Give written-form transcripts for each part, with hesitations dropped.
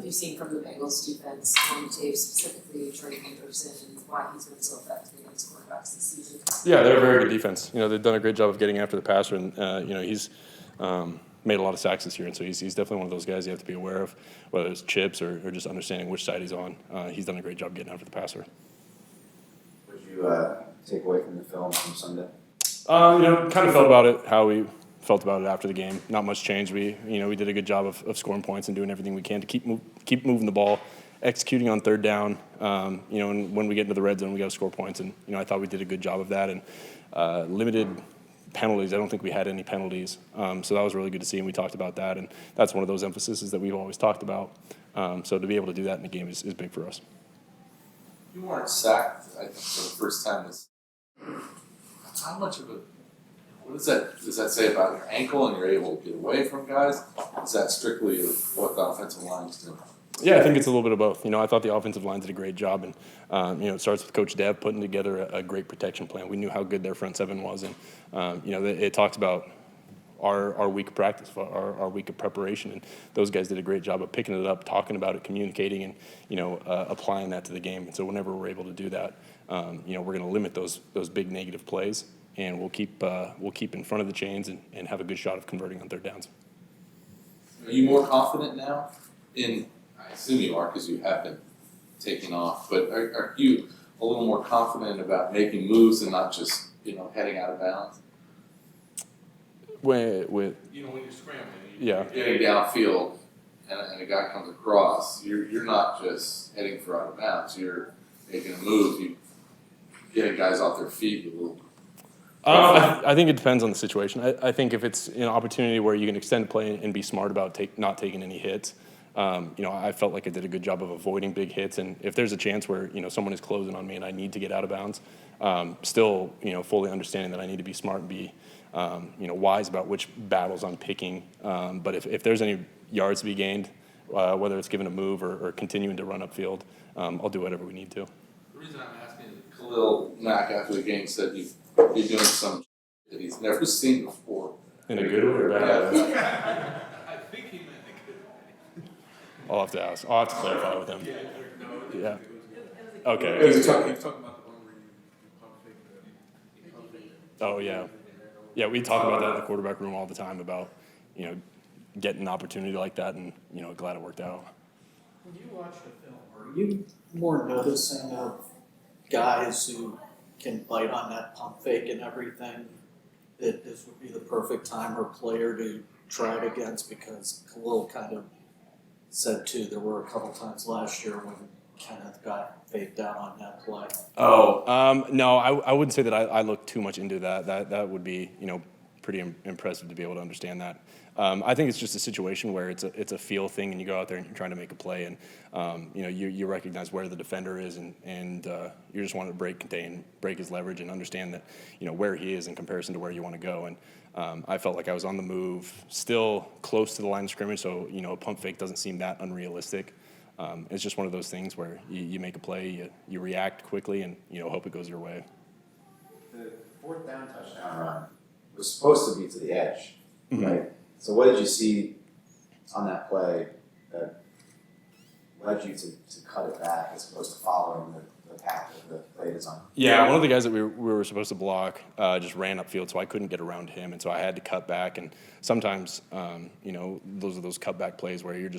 you've seen from the Bengals defense on tape, specifically Trey Anderson, and why he's been so effective against quarterbacks this season? Yeah, they're a very good defense. They've done a great job of getting after the passer, and he's made a lot of sacks this year, and so he's definitely one of those guys you have to be aware of, whether it's chips or just understanding which side he's on. He's done a great job getting after the passer. What did you take away from the film from Sunday? Kind of felt about it how we felt about it after the game. Not much change. We did a good job of scoring points and doing everything we can to keep moving the ball, executing on third down. And when we get into the red zone, we got to score points. And I thought we did a good job of that. And limited penalties. I don't think we had any penalties. So that was really good to see, and we talked about that. And that's one of those emphases that we've always talked about. So to be able to do that in the game is big for us. You weren't sacked, I think, for the first time. How much of what does that say about your ankle and you're able to get away from guys? Is that strictly what the offensive line's doing? Yeah, I think it's a little bit of both. I thought the offensive line did a great job, and it starts with Coach Dev putting together a great protection plan. We knew how good their front seven was, and it talks about our week of practice, our week of preparation, and those guys did a great job of picking it up, talking about it, communicating, and applying that to the game. And so whenever we're able to do that, we're going to limit those big negative plays, and we'll keep in front of the chains and have a good shot of converting on third downs. Are you more confident now I assume you are because you have been taking off, but are you a little more confident about making moves and not just, heading out of bounds? When you're scrambling, you're getting downfield and a guy comes across, you're not just heading for out of bounds, you're making a move, you're getting guys off their feet a little. I think it depends on the situation. I think if it's an opportunity where you can extend play and be smart about not taking any hits, I felt like I did a good job of avoiding big hits. And if there's a chance where, someone is closing on me and I need to get out of bounds, still, fully understanding that I need to be smart and be, wise about which battles I'm picking. But if there's any yards to be gained, whether it's given a move or continuing to run upfield, I'll do whatever we need to. The reason I'm asking is Khalil Mack after the game said you're doing some that he's never seen before. In a good way or bad way? I think he meant a good way. I'll have to ask. I'll have to clarify with him. Yeah. Okay. He was talking about the one where you pump fake. Oh, yeah. Yeah, we talk about that in the quarterback room all the time about, getting an opportunity like that, and, glad it worked out. When you watch the film, are you more noticing of guys who can bite on that pump fake and everything, that this would be the perfect time or player to try it against? Because Khalil kind of said, too, there were a couple times last year when Kenneth got faked out on that play. No, I wouldn't say that I look too much into that. That would be, pretty impressive to be able to understand that. I think it's just a situation where it's a feel thing, and you go out there and you're trying to make a play, and you recognize where the defender is, and you just want to break his leverage, and understand that where he is in comparison to where you want to go. And I felt like I was on the move, still close to the line of scrimmage, so a pump fake doesn't seem that unrealistic. It's just one of those things where you make a play, you react quickly, and hope it goes your way. The fourth down touchdown run was supposed to be to the edge, Mm-hmm. right? So what did you see on that play that led you to cut it back as opposed to following the path of the play design? Yeah, one of the guys that we were supposed to block just ran upfield, so I couldn't get around him, and so I had to cut back. And sometimes, those are those cutback plays where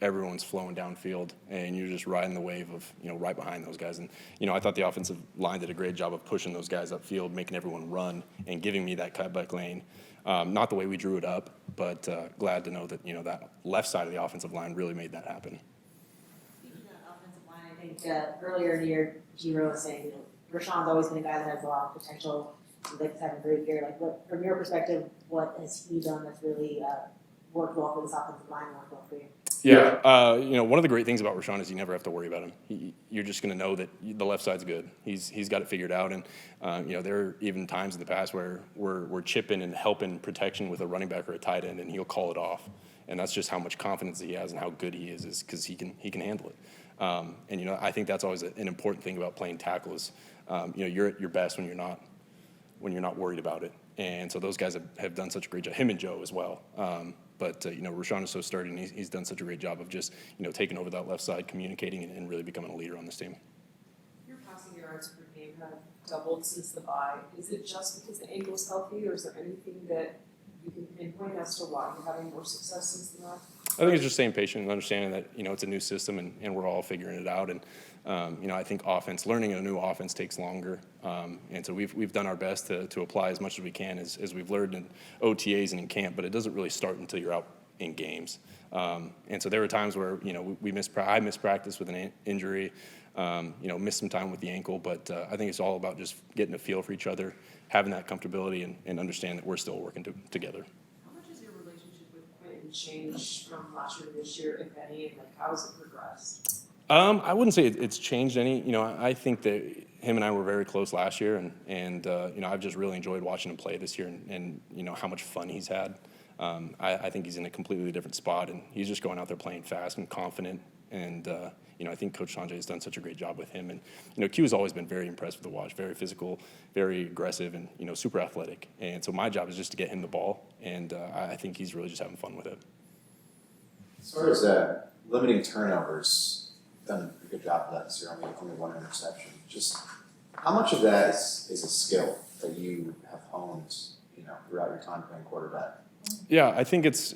everyone's flowing downfield, and you're just riding the wave of, right behind those guys. And, I thought the offensive line did a great job of pushing those guys upfield, making everyone run, and giving me that cutback lane. Not the way we drew it up, but glad to know that, that left side of the offensive line really made that happen. Speaking of offensive line, I think earlier in the year, G-Row was saying, Rashawn's always been a guy that has a lot of potential. He's like having a great year. Like, from your perspective, what has he done that's really worked well for this offensive line, worked well for you? Yeah, one of the great things about Rashawn is you never have to worry about him. You're just going to know that the left side's good. He's got it figured out, and there are even times in the past where we're chipping and helping protection with a running back or a tight end, and he'll call it off. And that's just how much confidence he has and how good he is because he can handle it. And I think that's always an important thing about playing tackle is you're at your best when you're not worried about it. And so those guys have done such a great job. Him and Joe as well. But Rashawn is so sturdy, and he's done such a great job of just taking over that left side, communicating, and really becoming a leader on this team. Your passing yards per game have doubled since the bye. Is it just because the ankle's healthy, or is there anything that you can pinpoint as to why you're having more success since the bye? I think it's just staying patient and understanding that it's a new system and we're all figuring it out. And I think learning a new offense takes longer. And so we've done our best to apply as much as we can as we've learned in OTAs and in camp, but it doesn't really start until you're out in games. And so there were times where I missed practice with an injury, missed some time with the ankle. But I think it's all about just getting a feel for each other, having that comfortability, and understanding that we're still working together. How much has your relationship with Quentin changed from last year to this year, if any, and how has it progressed? I wouldn't say it's changed any. I think that him and I were very close last year, and I've just really enjoyed watching him play this year, and how much fun he's had. I think he's in a completely different spot, and he's just going out there playing fast and confident. And I think Coach Sanjay has done such a great job with him. And Q has always been very impressive to watch, very physical, very aggressive, and super athletic. And so my job is just to get him the ball, and I think he's really just having fun with it. As far as limiting turnovers, done a good job of that this year. Only one interception. Just how much of that is a skill that you have honed, throughout your time playing quarterback? Yeah, I think it's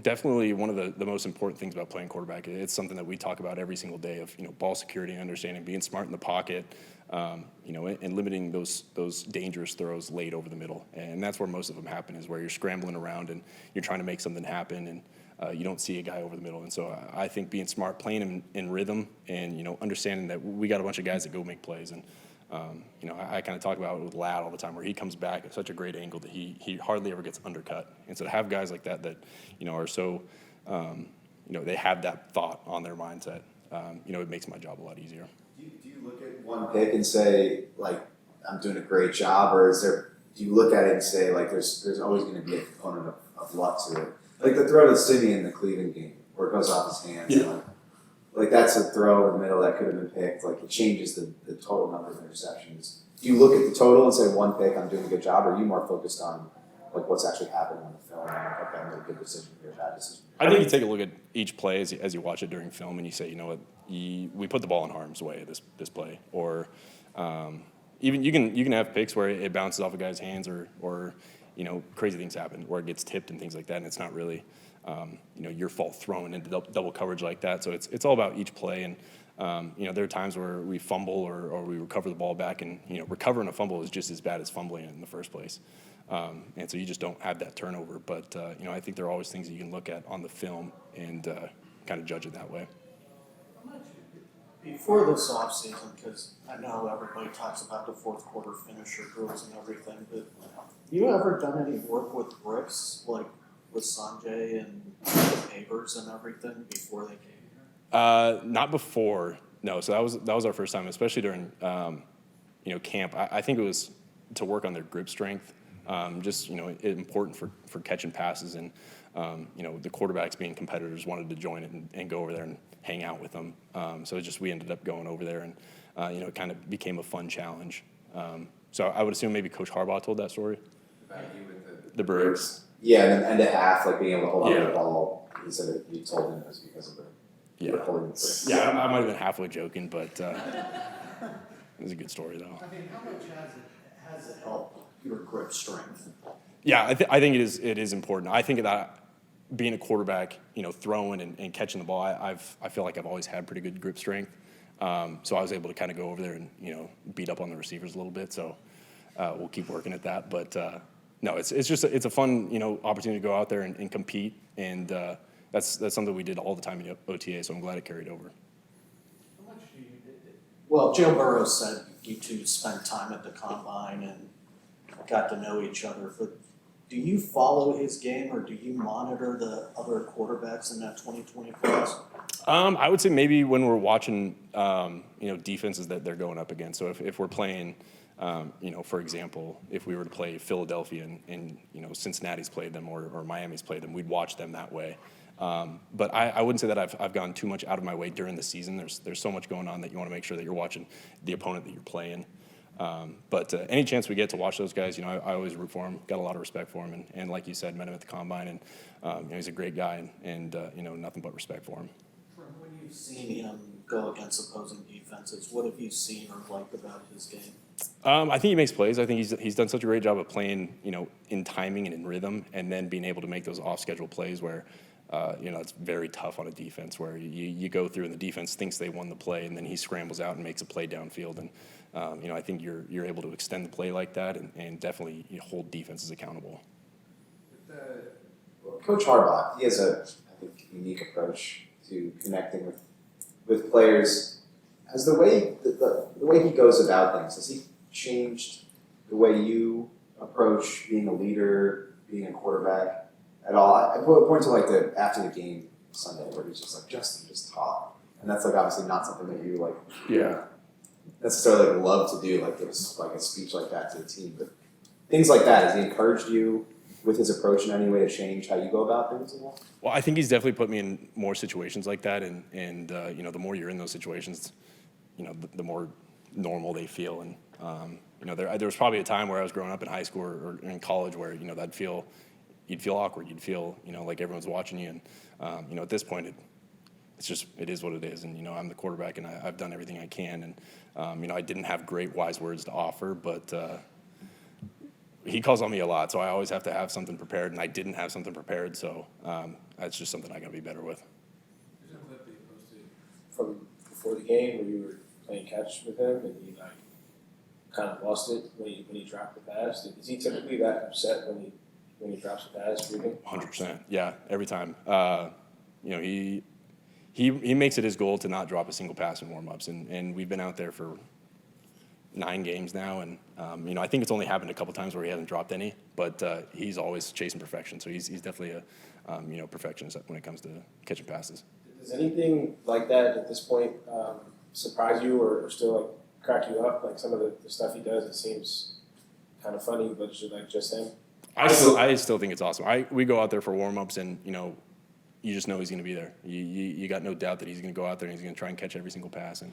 definitely one of the most important things about playing quarterback. It's something that we talk about every single day of ball security and understanding, being smart in the pocket, and limiting those dangerous throws late over the middle. And that's where most of them happen, is where you're scrambling around and you're trying to make something happen, and you don't see a guy over the middle. And so I think being smart, playing him in rhythm, and understanding that we got a bunch of guys that go make plays. And I kind of talk about it with Ladd all the time, where he comes back at such a great angle that he hardly ever gets undercut. And so to have guys like that are so, they have that thought on their mindset, it makes my job a lot easier. Do you look at one pick and say, like, I'm doing a great job, or do you look at it and say, like, there's always going to be a component of luck to it? Like the throw to Simeon in the Cleveland game, where it goes off his hands. Yeah. Like that's a throw in the middle that could have been picked. Like it changes the total number of interceptions. Do you look at the total and say one pick, I'm doing a good job, or are you more focused on like what's actually happening on the film? And, okay, I made a good decision here, bad decision. I think you take a look at each play as you watch it during film, and you say, what, we put the ball in harm's way this play, or even you can have picks where it bounces off a guy's hands, or crazy things happen where it gets tipped and things like that, and it's not really your fault throwing into double coverage like that. So it's all about each play, and there are times where we fumble or we recover the ball back, and recovering a fumble is just as bad as fumbling it in the first place. And so you just don't have that turnover. But I think there are always things that you can look at on the film and kind of judge it that way. Before this offseason, because I know everybody talks about the fourth quarter finisher drills and everything, but you ever done any work with bricks, like with Sanjay and the papers and everything before they came here? Not before, no. So that was our first time, especially during camp. I think it was to work on their grip strength. Just important for catching passes, and the quarterbacks being competitors wanted to join it and go over there and hang out with them. So we ended up going over there, and it kind of became a fun challenge. So I would assume maybe Coach Harbaugh told that story. About you with The bricks. Yeah, and then end of half, like being able to hold on to Yeah. the ball. He said that you told him it was because of the holding the bricks. Yeah, I might have been halfway joking, but it was a good story though. I mean, how much has it helped your grip strength? Yeah, I think it is important. I think that being a quarterback, throwing and catching the ball, I feel like I've always had pretty good grip strength. So I was able to kind of go over there and beat up on the receivers a little bit. So we'll keep working at that. But no, it's a fun opportunity to go out there and compete, and that's something we did all the time in OTA. So I'm glad it carried over. How much do you? Well, Joe Burrow said you two spent time at the combine and got to know each other. But do you follow his game, or do you monitor the other quarterbacks in that 2020 class? I would say maybe when we're watching, defenses that they're going up against. So if we're playing, for example, if we were to play Philadelphia and Cincinnati's played them or Miami's played them, we'd watch them that way. But I wouldn't say that I've gone too much out of my way during the season. There's so much going on that you want to make sure that you're watching the opponent that you're playing. But any chance we get to watch those guys, I always root for him. Got a lot of respect for him, and like you said, met him at the combine, and he's a great guy, and nothing but respect for him. From when you've seen him go against opposing defenses, what have you seen or liked about his game? I think he makes plays. I think he's done such a great job of playing, in timing and in rhythm, and then being able to make those off-schedule plays where, it's very tough on a defense where you go through and the defense thinks they won the play, and then he scrambles out and makes a play downfield. And I think you're able to extend the play like that and definitely hold defenses accountable. Coach Harbaugh, he has I think, unique approach to connecting with players. Has the way he goes about things, has he changed the way you approach being a leader, being a quarterback at all? I point to after the game Sunday where he's just like, Justin, just talk. And that's obviously not something that you necessarily love to do, give a speech like that to the team. But things like that, has he encouraged you with his approach in any way to change how you go about things at all? Well, I think he's definitely put me in more situations like that, and the more you're in those situations, the more normal they feel. And there was probably a time where I was growing up in high school or in college where you'd feel awkward, you'd feel like everyone's watching you, and at this point it is what it is, and I'm the quarterback and I've done everything I can, and I didn't have great wise words to offer, but he calls on me a lot, so I always have to have something prepared, and I didn't have something prepared, so that's just something I got to be better with. From before the game when you were playing catch with him and he kind of lost it when he dropped the pass? Is he typically that upset when he drops the pass? 100%, yeah, every time. He makes it his goal to not drop a single pass in warm-ups, and we've been out there for 9 games now, and I think it's only happened a couple times where he hasn't dropped any, but he's always chasing perfection, so he's definitely a perfectionist when it comes to catching passes. Does anything like that at this point surprise you or still crack you up? Some of the stuff he does, it seems kind of funny, but just him. I still think it's awesome. We go out there for warm-ups, and you just know he's going to be there. You got no doubt that he's going to go out there and he's going to try and catch every single pass, and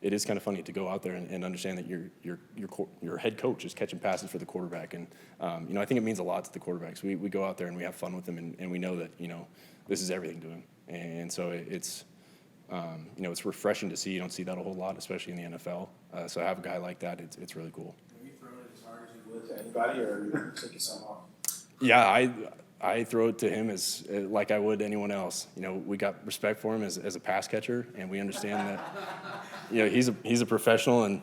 it is kind of funny to go out there and understand that your head coach is catching passes for the quarterback, and I think it means a lot to the quarterbacks. We go out there and we have fun with them, and we know that this is everything to him, and so it's refreshing to see. You don't see that a whole lot, especially in the NFL. So to have a guy like that, it's really cool. Have you thrown it as hard as you would to anybody, or you take it some off? Yeah, I throw it to him as like I would anyone else. We got respect for him as a pass catcher, and we understand that he's a professional, and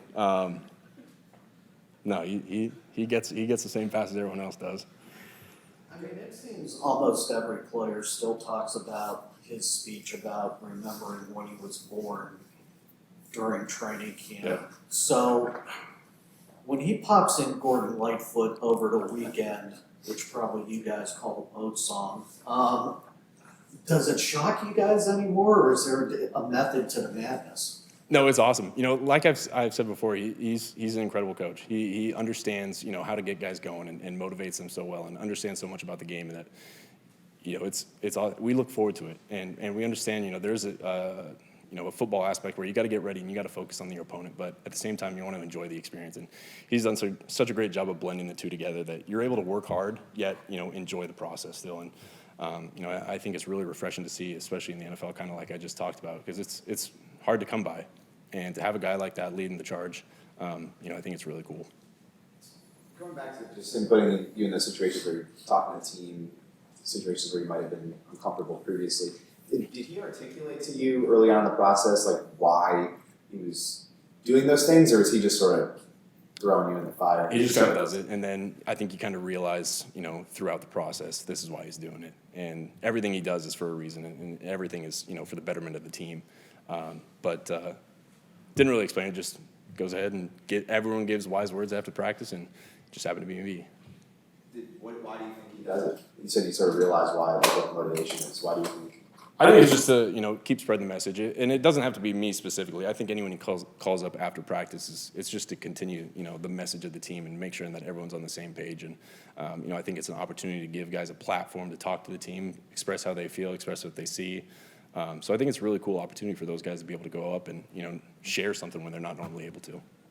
no, he gets the same pass as everyone else does. I mean, it seems almost every player still talks about his speech about remembering when he was born during training camp. Yeah. So when he pops in Gordon Lightfoot over the weekend, which probably you guys call the boat song, does it shock you guys anymore, or is there a method to the madness? No, it's awesome. Like I've said before, he's an incredible coach. He understands, how to get guys going and motivates them so well, and understands so much about the game, and that, it's all, we look forward to it, and we understand, there's a football aspect where you got to get ready and you got to focus on your opponent, but at the same time you want to enjoy the experience, and he's done such a great job of blending the two together that you're able to work hard yet enjoy the process still, and I think it's really refreshing to see, especially in the NFL, kind of like I just talked about, because it's hard to come by. And to have a guy like that leading the charge, I think it's really cool. Going back to just him putting you in those situations where you're talking to a team, situations where you might have been uncomfortable previously, did he articulate to you early on in the process, why he was doing those things, or is he just sort of throwing you in the fire? He just kind of does it, and then I think you kind of realize, throughout the process, this is why he's doing it. And everything he does is for a reason, and everything is, for the betterment of the team. But didn't really explain it, just goes ahead and everyone gives wise words after practice, and it just happened to be me. Why do you think he does it? You said you sort of realized why, what motivation is. Why do you think? I think it's just to, keep spreading the message. And it doesn't have to be me specifically. I think anyone who calls up after practice, it's just to continue, the message of the team and make sure that everyone's on the same page. And, I think it's an opportunity to give guys a platform to talk to the team, express how they feel, express what they see. So I think it's a really cool opportunity for those guys to be able to go up and, you know, share something when they're not normally able to.